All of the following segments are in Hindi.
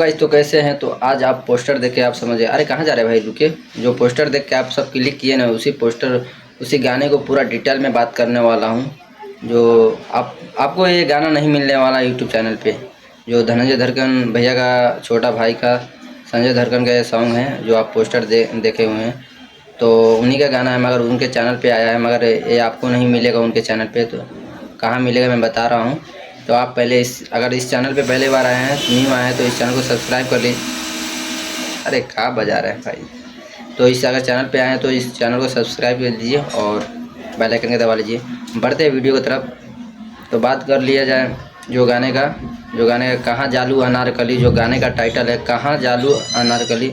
गाइस तो कैसे हैं। तो आज आप पोस्टर देख के आप समझे, अरे कहाँ जा रहे हैं भाई, रुके। जो पोस्टर देख के आप सब क्लिक किए ना, उसी गाने को पूरा डिटेल में बात करने वाला हूँ। जो आपको ये गाना नहीं मिलने वाला यूट्यूब चैनल पे। जो धनंजय धड़कन भैया का छोटा भाई का संजय धड़कन का ये सॉन्ग है, जो आप पोस्टर देखे हुए हैं, तो उन्हीं का गाना है। मगर उनके चैनल पे आया है, मगर ये आपको नहीं मिलेगा उनके चैनल पे। तो कहाँ मिलेगा मैं बता रहा हूँ। तो आप पहले अगर इस चैनल पे पहले बार आए हैं, न्यू आए हैं, तो इस चैनल को सब्सक्राइब कर लीजिए। अरे कहाँ बजा रहे हैं भाई। तो इस अगर चैनल पे आए हैं तो इस चैनल को सब्सक्राइब कर लीजिए और बेल आइकन के दबा लीजिए। बढ़ते हैं वीडियो की तरफ। तो बात कर लिया जाए जो गाने का कहाँ जालू अनारकली, जो गाने का टाइटल है कहाँ जालू अनारकली,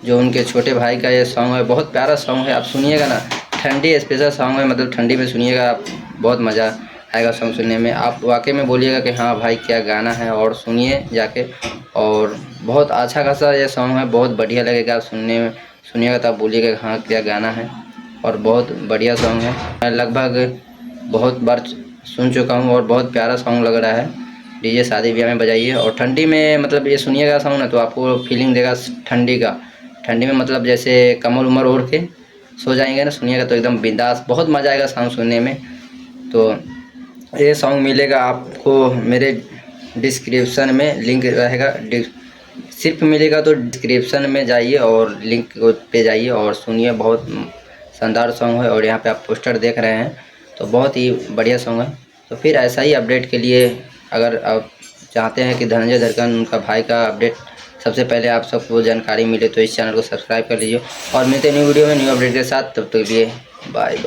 जो उनके छोटे भाई का ये सॉन्ग है। बहुत प्यारा सॉन्ग है, आप सुनिएगा ना। ठंडी स्पेशल सॉन्ग है, मतलब ठंडी में सुनिएगा आप, बहुत मज़ा आएगा सॉन्ग सुनने में। आप वाकई में बोलिएगा कि हाँ भाई क्या गाना है, और सुनिए जाके। और बहुत अच्छा खासा ये सॉन्ग है, बहुत बढ़िया लगेगा आप सुनने में। सुनिएगा तो आप बोलिएगा हाँ क्या गाना है, और बहुत बढ़िया सॉन्ग है। मैं लगभग बहुत बार सुन चुका हूँ और बहुत प्यारा सॉन्ग लग रहा है। डीजे शादी ब्याह में बजाइए, और ठंडी में मतलब ये सुनिएगा सॉन्ग ना, तो आपको फीलिंग देगा ठंडी का। ठंडी में मतलब जैसे कम्बल उमर ओढ़ के सो जाएंगे ना, सुनिएगा तो एकदम बिंदास, बहुत मज़ा आएगा सॉन्ग सुनने में। तो ये सॉन्ग मिलेगा आपको मेरे डिस्क्रिप्शन में, लिंक रहेगा। सिर्फ मिलेगा तो डिस्क्रिप्शन में जाइए और लिंक पे जाइए और सुनिए। बहुत शानदार सॉन्ग है, और यहाँ पे आप पोस्टर देख रहे हैं तो बहुत ही बढ़िया सॉन्ग है। तो फिर ऐसा ही अपडेट के लिए, अगर आप चाहते हैं कि धनंजय धड़कन उनका भाई का अपडेट सबसे पहले आप सबको जानकारी मिले, तो इस चैनल को सब्सक्राइब कर लीजिए। और मिलते हैं न्यू वीडियो में न्यू अपडेट के साथ। तब तक के लिए बाय।